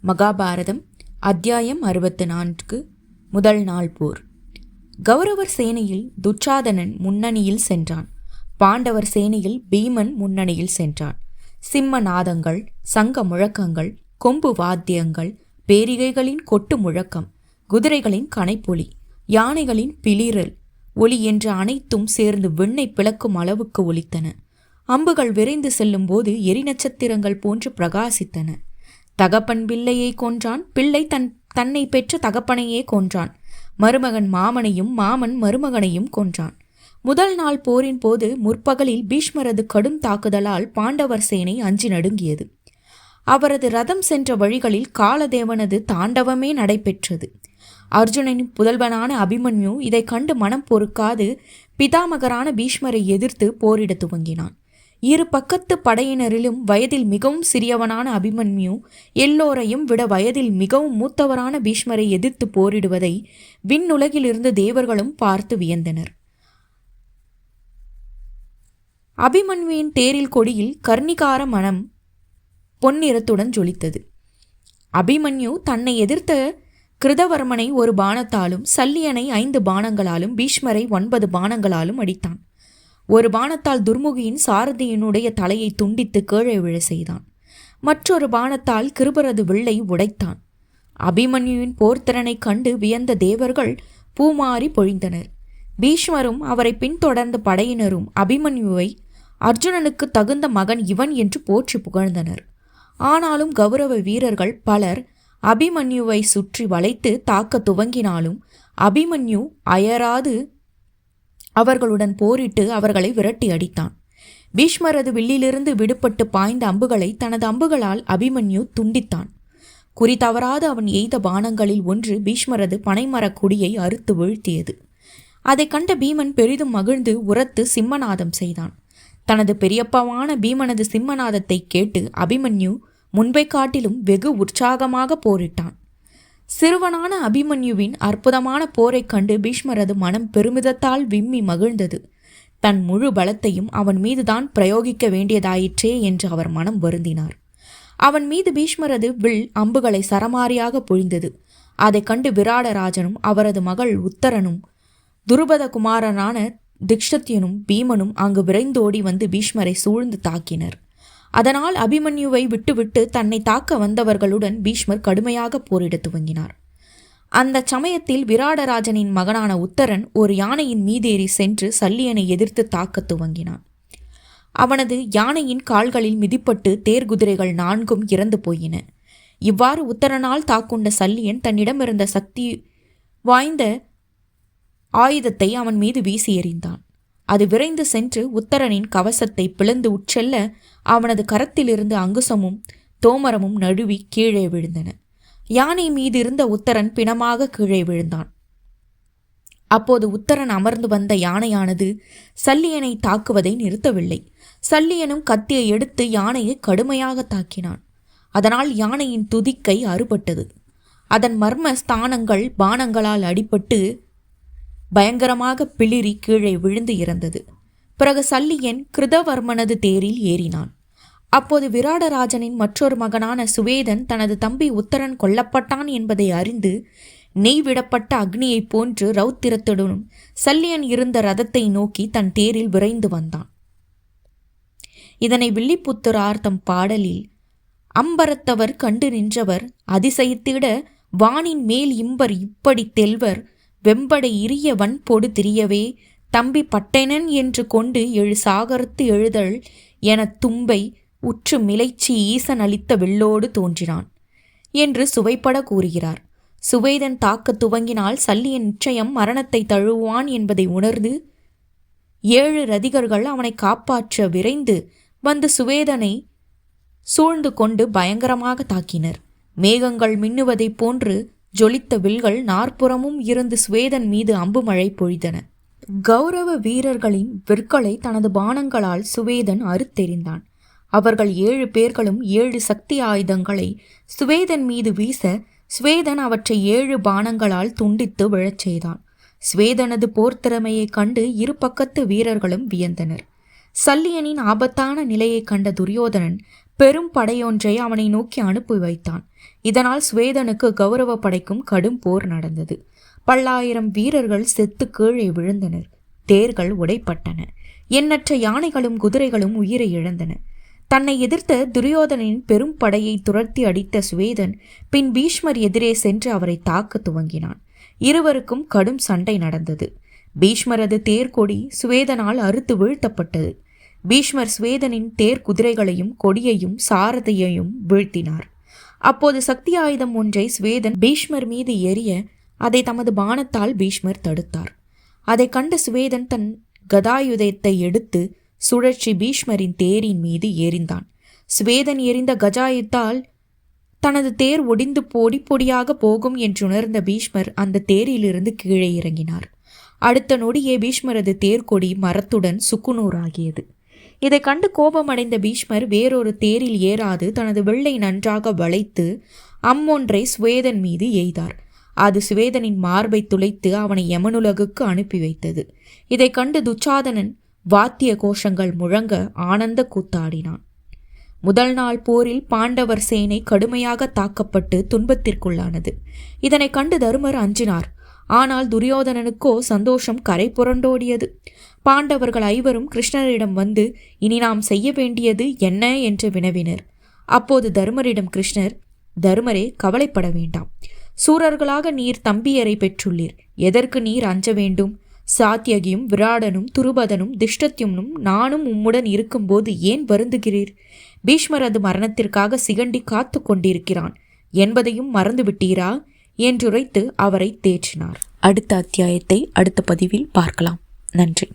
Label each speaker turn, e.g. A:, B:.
A: மகாபாரதம் அத்தியாயம் 64 முதல் நாள் போர். கௌரவர் சேனையில் துச்சாதனன் முன்னணியில் சென்றான். பாண்டவர் சேனையில் பீமன் முன்னணியில் சென்றான். சிம்ம நாதங்கள், சங்க முழக்கங்கள், கொம்பு வாத்தியங்கள், பேரிகைகளின் கொட்டு முழக்கம், குதிரைகளின் கனைப்பொலி, யானைகளின் பிளிரல் ஒலி என்ற அனைத்தும் சேர்ந்து விண்ணை பிளக்கும் அளவுக்கு ஒலித்தன. அம்புகள் விரைந்து செல்லும் போது எரி நட்சத்திரங்கள் போன்று பிரகாசித்தன. தகப்பன் பிள்ளையை கொன்றான், பிள்ளை தன்னை பெற்ற தகப்பனையே கொன்றான். மருமகன் மாமனையும் மாமன் மருமகனையும் கொன்றான். முதல் நாள் போரின் போது முற்பகலில் பீஷ்மரது கடும் தாக்குதலால் பாண்டவர் சேனை அஞ்சி நடுங்கியது. அவரது ரதம் சென்ற வழிகளில் காலதேவனது தாண்டவமே நடைபெற்றது. அர்ஜுனனின் புதல்வனான அபிமன்யு இதை கண்டு மனம் பொறுக்காது பிதாமகரான பீஷ்மரை எதிர்த்து போரிட துவங்கினான். இரு பக்கத்து படையினரிலும் வயதில் மிகவும் சிறியவனான அபிமன்யு எல்லோரையும் விட வயதில் மிகவும் மூத்தவரான பீஷ்மரை எதிர்த்து போரிடுவதை விண்ணுலகிலிருந்து தேவர்களும் பார்த்து வியந்தனர். அபிமன்யுவின் தேரில் கொடியில் கர்ணிகார மனம் பொன்னிறத்துடன் ஜொலித்தது. அபிமன்யு தன்னை எதிர்த்த கிருதவர்மனை ஒரு பாணத்தாலும் சல்லியனை 5 பாணங்களாலும் பீஷ்மரை 9 பாணங்களாலும் அடித்தான். ஒரு பாணத்தால் துர்முகியின் சாரதியினுடைய தலையை துண்டித்து கீழே விழ செய்தான். மற்றொரு பாணத்தால் கிருபரது வில்லை உடைத்தான். அபிமன்யுவின் போர்த்திறனை கண்டு வியந்த தேவர்கள் பூமாறி பொழிந்தனர். பீஷ்மரும் அவரை பின்தொடர்ந்த படையினரும் அபிமன்யுவை அர்ஜுனனுக்கு தகுந்த மகன் இவன் என்று போற்றி புகழ்ந்தனர். ஆனாலும் கௌரவ வீரர்கள் பலர் அபிமன்யுவை சுற்றி வளைத்து தாக்க துவங்கினாலும் அபிமன்யு அயராது அவர்களுடன் போரிட்டு அவர்களை விரட்டி அடித்தான். பீஷ்மரது வில்லிலிருந்து விடுபட்டு பாய்ந்த அம்புகளை தனது அம்புகளால் அபிமன்யு துண்டித்தான். குறி தவறாது அவன் எய்த பானங்களில் ஒன்று பீஷ்மரது பனைமரக் கொடியை அறுத்து வீழ்த்தியது. அதை கண்ட பீமன் பெரிதும் மகிழ்ந்து உரத்து சிம்மநாதம் செய்தான். தனது பெரியப்பவான பீமனது சிம்மநாதத்தை கேட்டு அபிமன்யு முன்பை காட்டிலும் வெகு உற்சாகமாக போரிட்டான். சிறுவனான அபிமன்யுவின் அற்புதமான போரைக் கண்டு பீஷ்மரது மனம் பெருமிதத்தால் விம்மி மகிழ்ந்தது. தன் முழு பலத்தையும் அவன் மீதுதான் பிரயோகிக்க வேண்டியதாயிற்றே என்று அவர் மனம் வருந்தினார். அவன் மீது பீஷ்மரது வில் அம்புகளை சரமாரியாக பொழிந்தது. அதை கண்டு விராடராஜனும் அவரது மகள் உத்தரனும் துருபத குமாரனான திக்ஷத்யனும் பீமனும் அங்கு விரைந்தோடி வந்து பீஷ்மரை சூழ்ந்து தாக்கினர். அதனால் அபிமன்யுவை விட்டுவிட்டு தன்னை தாக்க வந்தவர்களுடன் பீஷ்மர் கடுமையாக போரிட துவங்கினார். அந்த சமயத்தில் விராடராஜனின் மகனான உத்தரன் ஒரு யானையின் மீதேறி சென்று சல்லியனை எதிர்த்து தாக்க துவங்கினான். அவனது யானையின் கால்களில் மிதிப்பட்டு தேர்குதிரைகள் 4 இறந்து போயின. இவ்வாறு உத்தரனால் தாக்குண்ட சல்லியன் தன்னிடமிருந்த சக்தி வாய்ந்த ஆயுதத்தை அவன் மீது வீசி எறிந்தான். அது விரைந்து சென்று உத்தரனின் கவசத்தை பிளந்து உட்செல்ல அவனது கரத்திலிருந்து அங்குசமும் தோமரமும் நழுவி கீழே விழுந்தன. யானை மீது இருந்த உத்தரன் பிணமாக கீழே விழுந்தான். அப்போது உத்தரன் அமர்ந்து வந்த யானையானது சல்லியனை தாக்குவதை நிறுத்தவில்லை. சல்லியனும் கத்தியை எடுத்து யானையை கடுமையாக தாக்கினான். அதனால் யானையின் துதிக்கை அறுபட்டது. அதன் மர்ம ஸ்தானங்கள் பானங்களால் அடிபட்டு பயங்கரமாக பிளிரி கீழே விழுந்து இறந்தது. பிறகு சல்லியன் கிருதவர்மனது தேரில் ஏறினான். அப்போது விராடராஜனின் மற்றொரு மகனான சுவேதன் தனது தம்பி உத்தரன் கொல்லப்பட்டான் என்பதை அறிந்து நெய் விடப்பட்ட அக்னியைப் போன்று ரௌத்திரத்துடனும் சல்லியன் இருந்த ரதத்தை நோக்கி தன் தேரில் விரைந்து வந்தான். இதனை வில்லிபுத்தரார் தம் பாடலில் அம்பரத்தவர் கண்டு நின்றவர் அதிசயித்திட வானின் மேல் இம்பர் இப்படி தெல்வர் வெம்படை இரிய வன்பொடு திரியவே தம்பி பட்டெனன் என்று கொண்டு எழு சாகரத்து எழுதல் எனத் தும்பை உற்று மிளைச்சி ஈசன் அளித்த வெள்ளோடு தோன்றினான் என்று சுவைப்பட கூறுகிறார். சுவேதன் தாக்க துவங்கினால் சல்லியன் நிச்சயம் மரணத்தை தழுவான் என்பதை உணர்ந்து 7 ரதிகர்கள் அவனை காப்பாற்ற விரைந்து வந்து சுவேதனை சூழ்ந்து கொண்டு பயங்கரமாக தாக்கினர். மேகங்கள் மின்னுவதைப் போன்று ஜொலித்த வில்கள் 4புறமும் இருந்து சுவேதன் மீது அம்பு மழை பொழிந்தன. கௌரவ வீரர்களின் விற்களை தனது பானங்களால் சுவேதன் அறுத்தெறிந்தான். அவர்கள் 7 பேர்களும் 7 சக்தி ஆயுதங்களை சுவேதன் மீது வீச சுவேதன் அவற்றை 7 பானங்களால் துண்டித்து விழச் செய்தான். சுவேதனது போர்த்திறமையைக் கண்டு இரு பக்கத்து வீரர்களும் வியந்தனர். சல்லியனின் ஆபத்தான நிலையை கண்ட துரியோதனன் பெரும் படையொன்றை அவனை நோக்கி அனுப்பி வைத்தான். இதனால் சுவேதனுக்கு கௌரவ படைக்கும் கடும் போர் நடந்தது. பல்லாயிரம் வீரர்கள் செத்து கீழே விழுந்தனர். தேர்கள் உடைப்பட்டன. எண்ணற்ற யானைகளும் குதிரைகளும் உயிரை இழந்தன. தன்னை எதிர்த்த துரியோதனின் பெரும் படையை துரத்தி அடித்த சுவேதன் பின் பீஷ்மர் எதிரே சென்று அவரை தாக்க துவங்கினான். இருவருக்கும் கடும் சண்டை நடந்தது. பீஷ்மரது தேர்கொடி சுவேதனால் அறுத்து வீழ்த்தப்பட்டது. பீஷ்மர் சுவேதனின் தேர் குதிரைகளையும் கொடியையும் சாரதியையும் வீழ்த்தினார். அப்போது சக்தி ஆயுதம் ஒன்றை சுவேதன் பீஷ்மர் மீது எறிய அதை தமது பாணத்தால் பீஷ்மர் தடுத்தார். அதை கண்ட சுவேதன் தன் கதாயுதத்தை எடுத்து சுழற்சி பீஷ்மரின் தேரின் மீது எறிந்தான். சுவேதன் எறிந்த கஜாயுத்தால் தனது தேர் ஒடிந்து பொடி பொடியாக போகும் என்றுணர்ந்த பீஷ்மர் அந்த தேரிலிருந்து கீழே இறங்கினார். அடுத்த நொடியே பீஷ்மரது தேர்கொடி மரத்துடன் சுக்குநூறாகியது. இதை கண்டு கோபமடைந்த பீஷ்மர் வேறொரு தேரில் ஏறாது தனது வில்லை நன்றாக வளைத்து அம்மொன்றை சுவேதன் மீது எய்தார். அது சுவேதனின் மார்பை துளைத்து அவனை யமனுலகுக்கு அனுப்பி வைத்தது. இதை கண்டு துச்சாதனன் வாத்திய கோஷங்கள் முழங்க ஆனந்த கூத்தாடினான். முதல் நாள் போரில் பாண்டவர் சேனை கடுமையாக தாக்கப்பட்டு துன்பத்திற்குள்ளானது. இதனை கண்டு தருமர் அஞ்சினார். ஆனால் துரியோதனனுக்கோ சந்தோஷம் கரை புரண்டோடியது. பாண்டவர்கள் ஐவரும் கிருஷ்ணரிடம் வந்து இனி நாம் செய்ய வேண்டியது என்ன என்று வினவினர். அப்போது தருமரிடம் கிருஷ்ணர், தருமரே, கவலைப்பட வேண்டாம். சூரர்களாக நீர் தம்பியரை பெற்றுள்ளீர். எதற்கு நீர் அஞ்ச வேண்டும்? சாத்தியகியும் விராடனும் துருபதனும் திஷ்டத்யும்னும் நானும் உம்முடன் இருக்கும்போது ஏன் வருந்துகிறீர்? பீஷ்மரது மரணத்திற்காக சிகண்டி காத்து கொண்டிருக்கிறான் என்பதையும் மறந்துவிட்டீரா என்றுரைத்து அவரை தேற்றினார். அடுத்த அத்தியாயத்தை அடுத்த பதிவில் பார்க்கலாம். நன்றி.